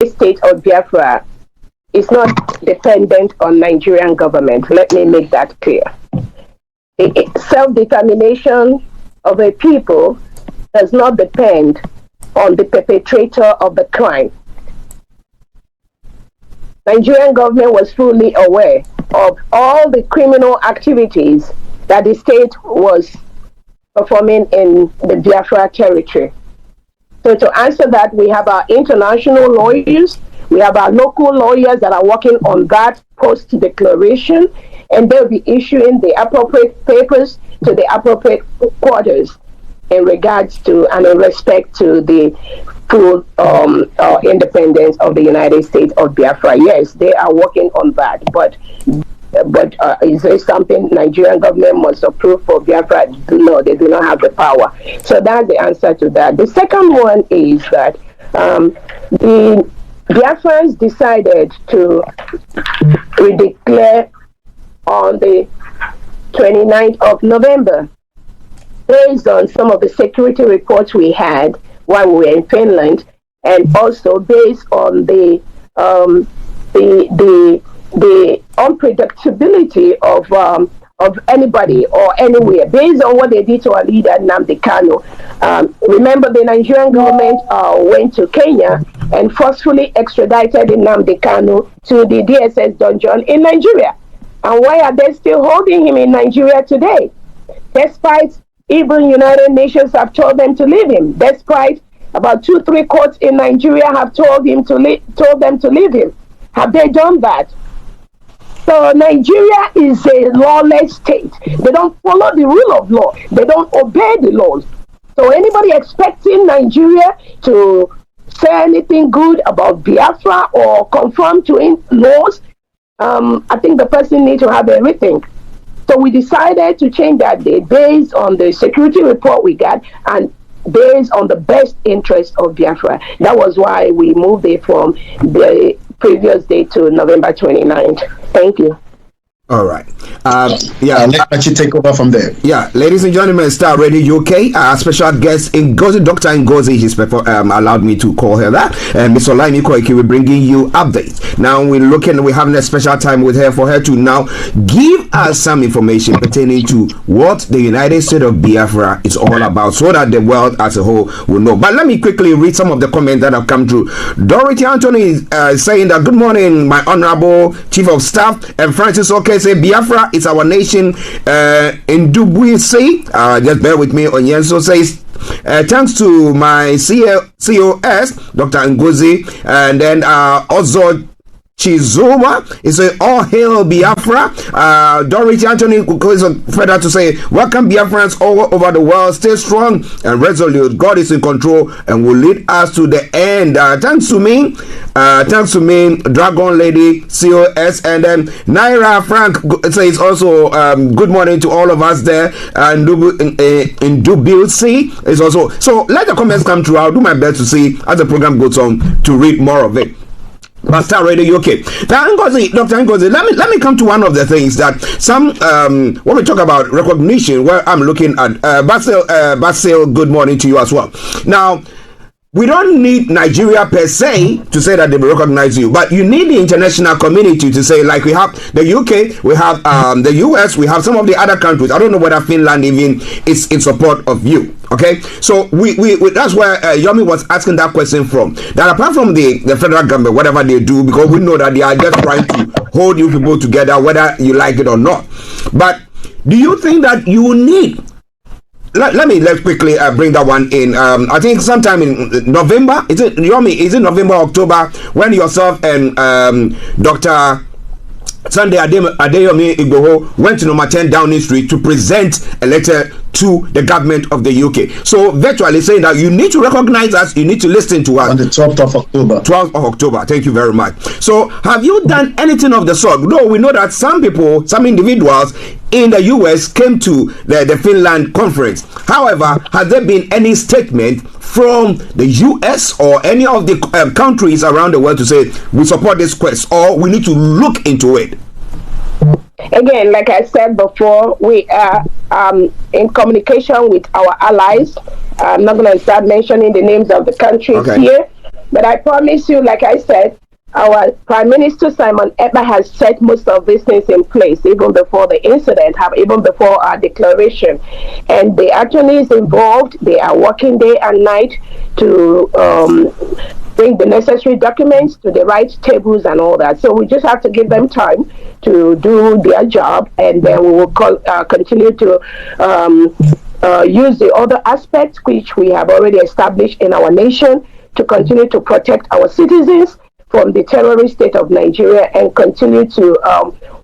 State of Biafra is not dependent on Nigerian government. Let me make that clear. Self-determination of a people does not depend on the perpetrator of the crime. Nigerian government was fully aware of all the criminal activities that the state was performing in the Biafra territory. So to answer that, we have our international lawyers, we have our local lawyers that are working on that post-declaration, and they'll be issuing the appropriate papers to the appropriate quarters in regards to and in respect to the full independence of the United States of Biafra. Yes, they are working on that, but is there something Nigerian government must approve for Biafra? No, they do not have the power. So that's the answer to that. The second one is that the Biafrans decided to redeclare on the 29th of November based on some of the security reports we had while we were in Finland, and also based on the unpredictability of anybody or anywhere, based on what they did to our leader Nnamdi Kanu. Remember, the Nigerian government went to Kenya and forcefully extradited Nnamdi Kanu to the DSS dungeon in Nigeria. And why are they still holding him in Nigeria today? Despite even United Nations have told them to leave him, despite about 2-3 courts in Nigeria have told them to leave him. Have they done that? So Nigeria is a lawless state. They don't follow the rule of law. They don't obey the laws. So anybody expecting Nigeria to say anything good about Biafra or conform to laws, I think the person needs to have everything. So we decided to change that date based on the security report we got and based on the best interest of Biafra. That was why we moved it from the previous date to November 29th. Thank you. All right. Let you take over from there. Yeah, ladies and gentlemen, Star Radio UK, our special guest Ngozi, Dr. Ngozi, she's allowed me to call her that. And Ms. Olaimi Koiki, we're bringing you updates. Now we're having a special time with her for her to now give us some information pertaining to what the United States of Biafra is all about, so that the world as a whole will know. But let me quickly read some of the comments that have come through. Dorothy Anthony is saying that, good morning, my honorable chief of staff, and Francis Oke say Biafra is our nation in Dubuisi. Just bear with me. Onyenso says thanks to my COS Dr. Ngozi, and then also Chizoba is a all hail Biafra. Dorothy Anthony goes further to say, welcome Biafrans all over the world, stay strong and resolute. God is in control and will lead us to the end. Thanks to me, Dragon Lady COS, and then Naira Frank says also good morning to all of us there, and in Dubuisi is also. So let the comments come through. I'll do my best to see as the program goes on to read more of it. Pastor Radio UK. Now, Dr. Ngozi, let me come to one of the things that some when we talk about recognition, where I'm looking at Basil, good morning to you as well. Now, we don't need Nigeria per se to say that they will recognize you, but you need the international community to say, like we have the UK, we have the US, we have some of the other countries. I don't know whether Finland even is in support of you. Okay, so we that's where Yomi was asking that question from. That apart from the federal government, whatever they do, because we know that they are just trying to hold you people together, whether you like it or not. But do you think that you need? Let's quickly bring that one in. I think sometime in November, is it November, October, when yourself and Dr. Sunday Adeyomi Igboho went to number 10 Downing Street to present a letter to the government of the UK. So virtually saying that you need to recognize us, you need to listen to us. On the 12th of October. 12th of October. Thank you very much. So have you done anything of the sort? No, we know that some people, some individuals in the US came to the Finland conference. However, has there been any statement from the US or any of the countries around the world to say we support this quest, or we need to look into it? Again, like I said before, we are in communication with our allies. I'm not going to start mentioning the names of the countries here, But I promise you, like I said, our Prime Minister Simon Ekpa has set most of these things in place even before the incident, even before our declaration. And the attorneys involved, they are working day and night to bring the necessary documents to the right tables and all that. So we just have to give them time to do their job, and then we will continue to use the other aspects which we have already established in our nation to continue to protect our citizens from the terrorist state of Nigeria, and continue to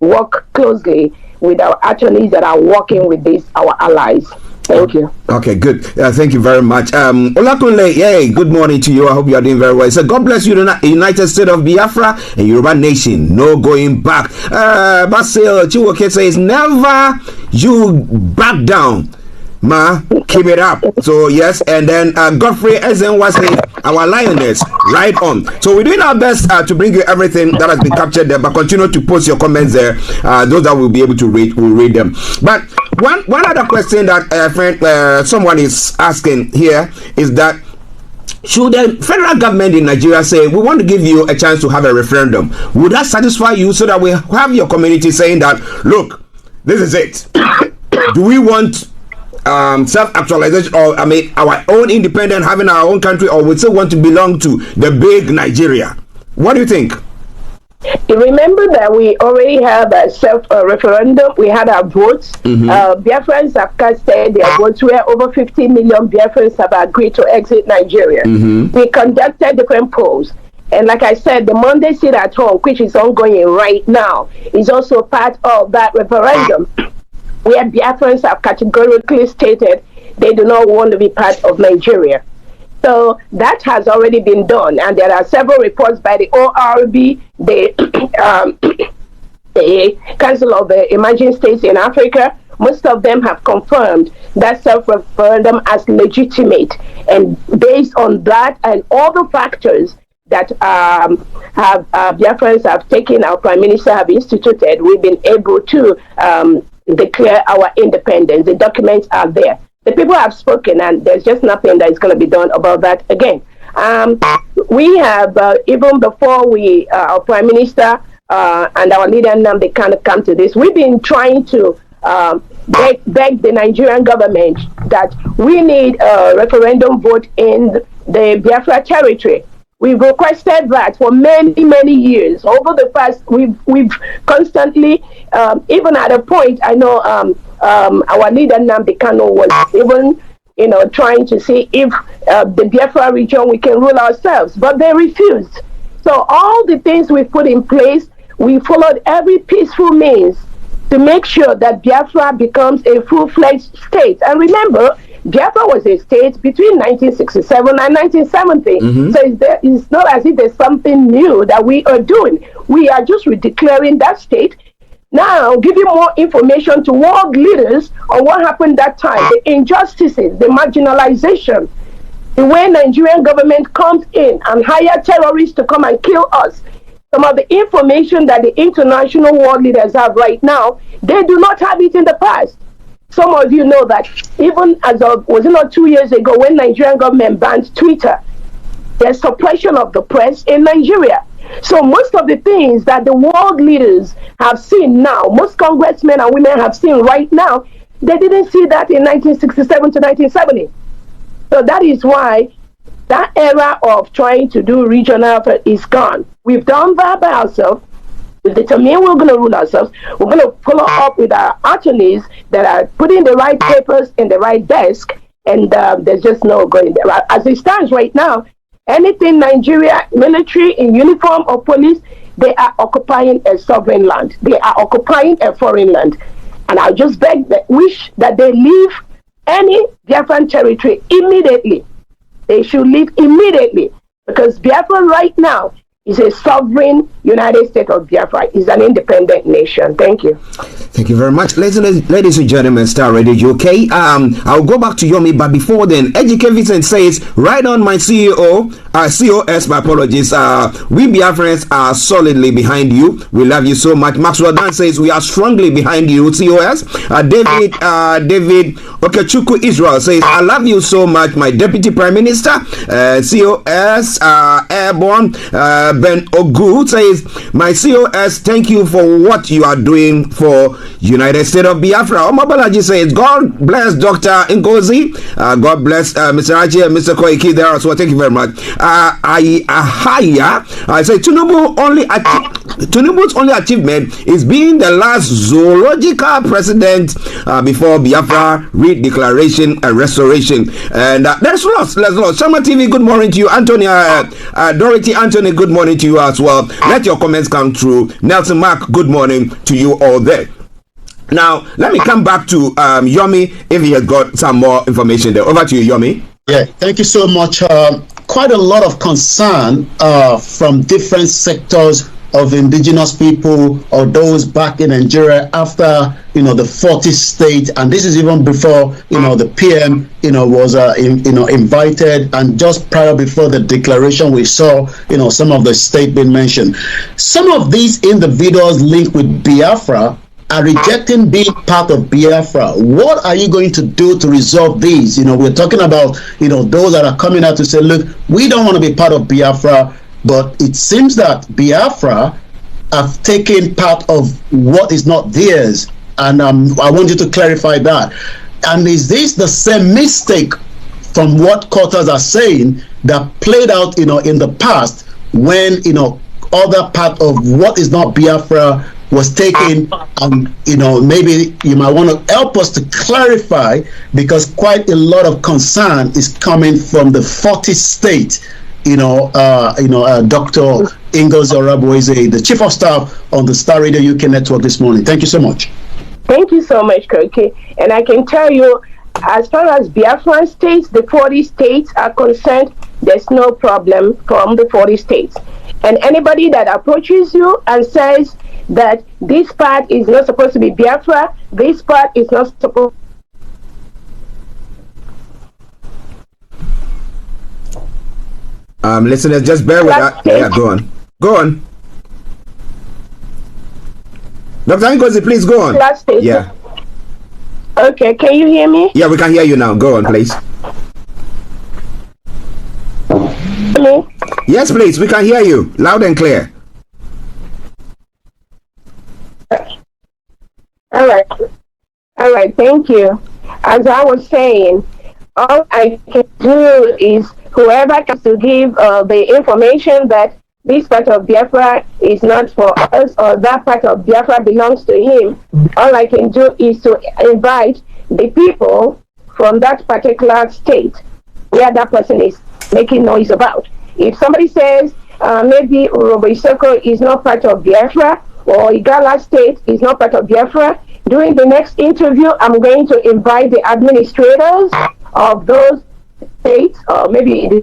work closely with our attorneys that are working with these, our allies. Thank you. Okay, good. Thank you very much. Olakunle, yay, good morning to you. I hope you are doing very well. So God bless you, the United States of Biafra and Yoruba Nation. No going back. Basil Chiwoke says, never you back down. Ma, keep it up. So yes, and then Godfrey Ezenwa said, our lioness, right on. So we're doing our best to bring you everything that has been captured there, but continue to post your comments there. Those that will be able to read, will read them. But one other question that someone is asking here is that, should the federal government in Nigeria say, we want to give you a chance to have a referendum, would that satisfy you, so that we have your community saying that, look, this is it. Do we want self-actualization, or our own independent, having our own country, or we still want to belong to the big Nigeria? What do you think? You remember that we already have a self-referendum. We had our votes. Biafrans have casted their votes, where over 50 million Biafrans have agreed to exit Nigeria. We conducted different polls. And like I said, the Monday sit at home, which is ongoing right now, is also part of that referendum, where Biafrans have categorically stated they do not want to be part of Nigeria. So that has already been done, and there are several reports by the ORB, the Council of the Emerging States in Africa. Most of them have confirmed that self-referendum as legitimate, and based on that and all the factors that Biafrans have taken, our Prime Minister have instituted, we've been able to declare our independence. The documents are there. The people have spoken, and there's just nothing that is going to be done about that again. We have, even before our Prime Minister and our leader Nnamdi Kanu come to this, we've been trying to beg the Nigerian government that we need a referendum vote in the Biafra territory. We've requested that for many, many years. Over the past, we've constantly, even at a point, I know our leader Nnamdi Kanu was even, trying to see if the Biafra region, we can rule ourselves, but they refused. So all the things we put in place, we followed every peaceful means to make sure that Biafra becomes a full-fledged state. And remember, Biafra was a state between 1967 and 1970. So it's not as if there's something new that we are doing. We are just declaring that state. Now, giving more information to world leaders on what happened that time, the injustices, the marginalization, the way Nigerian government comes in and hire terrorists to come and kill us. Some of the information that the international world leaders have right now, they do not have it in the past. Some of you know that even as of, was it not 2 years ago, when Nigerian government banned Twitter, there's suppression of the press in Nigeria. So most of the things that the world leaders have seen now, most congressmen and women have seen right now, they didn't see that in 1967 to 1970. So that is why that era of trying to do regional is gone. We've done that by ourselves. We determine we're going to rule ourselves. We're going to follow up with our attorneys that are putting the right papers in the right desk, and there's just no going there. As it stands right now, anything Nigeria, military in uniform or police, they are occupying a sovereign land. They are occupying a foreign land. And I just wish that they leave any Biafran territory immediately. They should leave immediately, because Biafra right now is a sovereign United States of Biafra. It's an independent nation. Thank you. Thank you very much. Ladies and gentlemen, Star Radio UK. I'll go back to Yomi, but before then, Ejike Vincent says, right on my CEO, COS, my apologies. We Biafrans are solidly behind you. We love you so much. Maxwell Dan says, we are strongly behind you, COS. David Okechukwu Israel says, I love you so much, my Deputy Prime Minister. COS, Airborne. Ben Ogu says, my COS, thank you for what you are doing for United States of Biafra. Omabalaji says, God bless Dr. Ngozi. God bless Mr. Aji and Mr. Koiki there as well. Thank you very much. I say Tinubu's only achievement is being the last zoological president before Biafra redeclaration and restoration. And there's lots. Shama TV, good morning to you. Antonia, Dorothy Anthony, good morning to you as well. Let your comments come through. Nelson Mark, good morning to you all there. Now, let me come back to Yomi if he has got some more information there. Over to you, Yomi. Yeah, thank you so much. Quite a lot of concern from different sectors of indigenous people or those back in Nigeria after the 40 state, and this is even before the PM was invited, and just prior before the declaration we saw some of the state being mentioned. Some of these individuals linked with Biafra are rejecting being part of Biafra. What are you going to do to resolve these? We're talking about those that are coming out to say, look, we don't want to be part of Biafra. But it seems that Biafra have taken part of what is not theirs, and I want you to clarify that. And is this the same mistake from what quarters are saying that played out in the past when other part of what is not Biafra was taken? And maybe you might want to help us to clarify, because quite a lot of concern is coming from the 40 state. Dr. Ngozi Orabueze, the Chief of Staff on the Star Radio UK network this morning. Thank you so much. Thank you so much, Koiki. And I can tell you, as far as Biafran states, the 40 states are concerned, there's no problem from the 40 states. And anybody that approaches you and says that this part is not supposed to be Biafra, this part is not supposed. Listeners, just bear with us. Yeah, go on. Dr. Ngozi, please go on. Yeah. Okay, can you hear me? Yeah, we can hear you now. Go on, please. Me? Yes, please. We can hear you loud and clear. All right. Thank you. As I was saying, all I can do is whoever comes to give the information that this part of Biafra is not for us or that part of Biafra belongs to him, all I can do is to invite the people from that particular state where that person is making noise about. If somebody says maybe Urobo Isoko is not part of Biafra or Igala state is not part of Biafra, during the next interview, I'm going to invite the administrators of those states, or maybe the